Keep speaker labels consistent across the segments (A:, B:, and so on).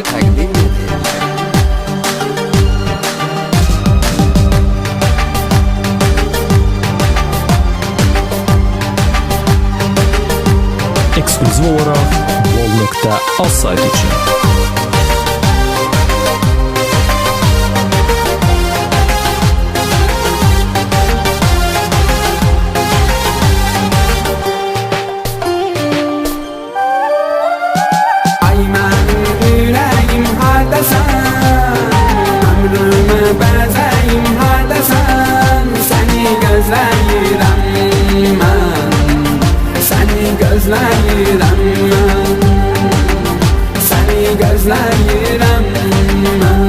A: təqdim edir.
B: Eksklüziv olarak Bol.az saytı için.
C: Ay mənim ürəyim hardasan, ömrümü bəzəyim hardasan, səni gözləyirəm mən, səni gözləyirəm mən, səni gözləyirəm mən.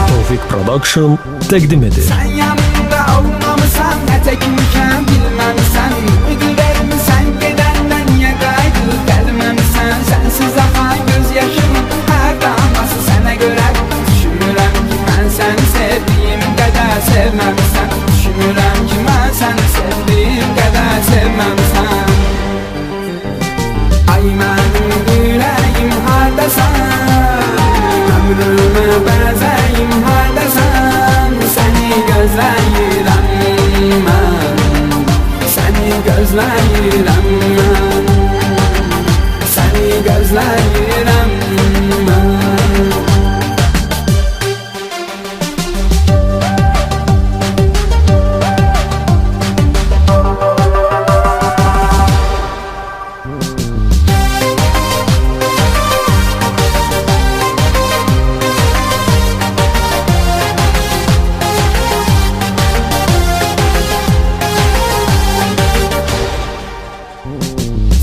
B: Tevfik Production təqdim edir.
C: Sən yanımda olmamısan, nə təklifəm bilməmisən, ümid vermisən, gedəndən niyə qayıdıb gəlməmisən, sənsiz axan göz yaşımın hər damlası sənə görə. Düşünürəm ki, mən səni sevdiyim qədər sevməmisən, düşünürəm ki, mən səni sevdiyim qədər sevməmisən. Ay mənim ürəyim hardasan, ömrümü bəzəyim hardasan, səni gözləyirəm mən, səni gözləyirəm mən, səni gözləyirəm mən.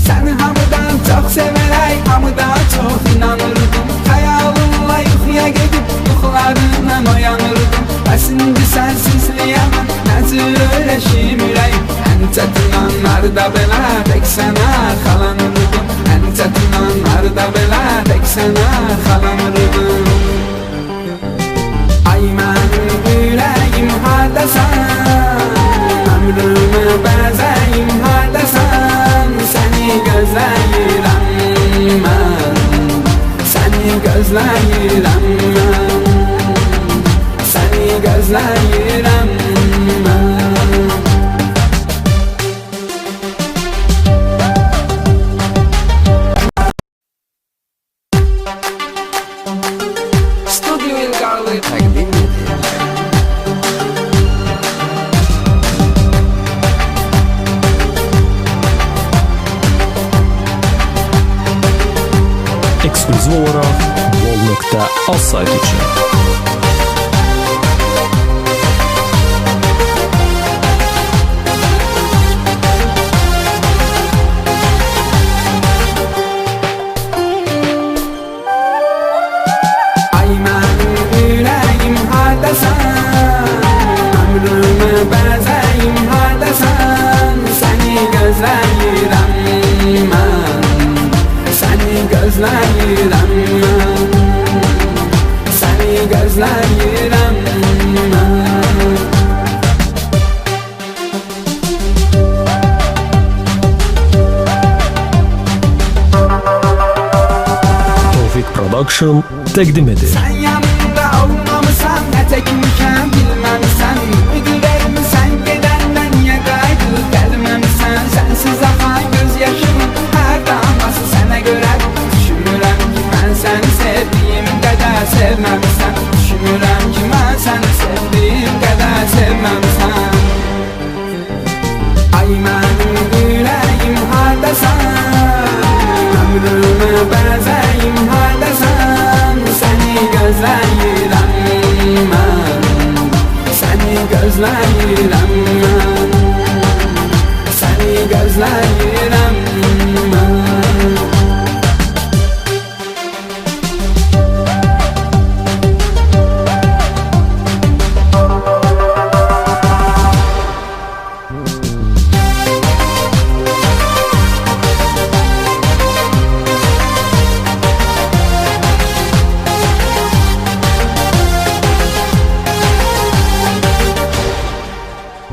C: Səni hamıdan çox sevərək, hamıdan çox inanırdım, xəyalımla yuxuya gedib, yuxularından oyanırdım. Bəs indi sənsizliyə mən nəcür öyrəşim ürəyim, ən çətin anlarda belə tək sənə arxalanırdım, ən çətin anlarda belə tək sənə arxalanırdım. Ay mənim ürəyim hardasan, ömrümü bəzəyim hardasan, səni gözləyirəm mən, səni gözləyirəm mən, səni gözləyirəm mən.
A: Studio İlqarlı təqdim edir.
B: Eksklüziv olarak Bol.az saytı için.
C: Ay mənim ürəyim hardasan, ömrümü bəzəyim hardasan, səni gözləyirəm mən, səni gözləyirəm mən, səni gözləyirəm mən.
B: Tevfik Production təqdim edir.
C: Sən yanımda olmamısan, nə təklifəm bilməmisən, ümid vermisən, gedəndən niyə qayıdıb gəlməmisən, sənsiz axan göz yaşımın hər damlası sənə görə. Düşünürəm ki, mən səni sevdiyim qədər sevməmisən, düşünürəm ki, mən səni sevdiyim qədər sevməmisən. Ay mənim ürəyim hardasan, ömrümü bəzəyim hardasan, səni gözləyirəm mən, səni gözləyirəm mən, səni gözləyirəm mən.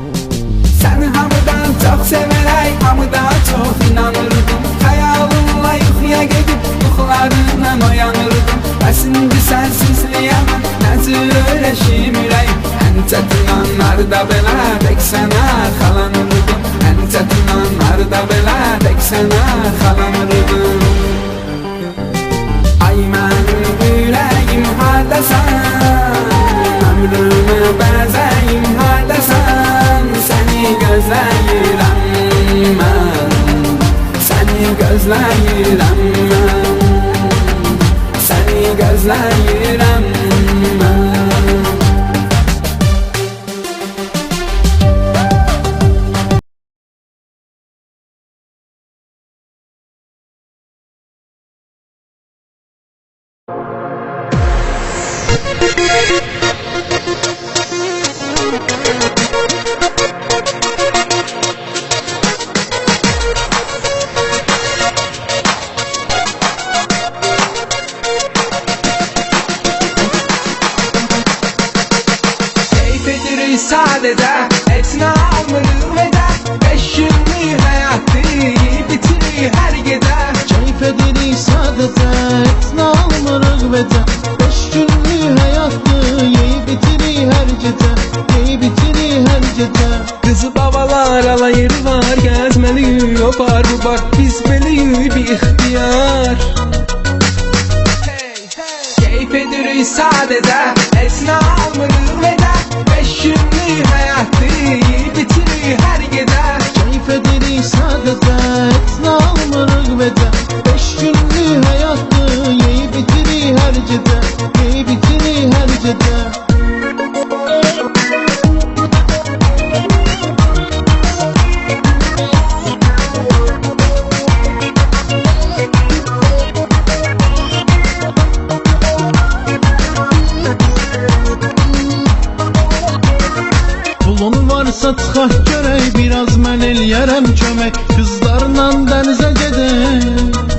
A: Studio
C: anlarda belə tek sana xalanırdım. En çetin anlarda belə tek sana xalanırdım. Ay mənim ürəyim hardasan, ömrümü bəzəyim hardasan. Səni gözləyirəm mən, səni gözləyirəm mən, səni gözləyirəm mən. Sadece etine almırım eder. 5 yıllık hayatı yiyip bitirir her gece.
D: Keyif edirik sadece etine almırıq vece. 5 günlük hayatı yeyip bitirik her gece. Yeyip bitirik her gece.
C: Kızı babalar alayır var, gezmeli yapar. Bak biz beliyi bir ihtiyar. Keyif edirik sadece etine almırım eder. 5 yıllık hayatı yiyip bitirir her gece.
D: Keyif edirik sadece etine almırıq vece. 5 günlük hayatı yeyip bitirik her gece. Yeyip bitirik her gece. Pulun varsa çıxaq görək, biraz mən eləyərəm kömək. Qızlarla dənizə gedək.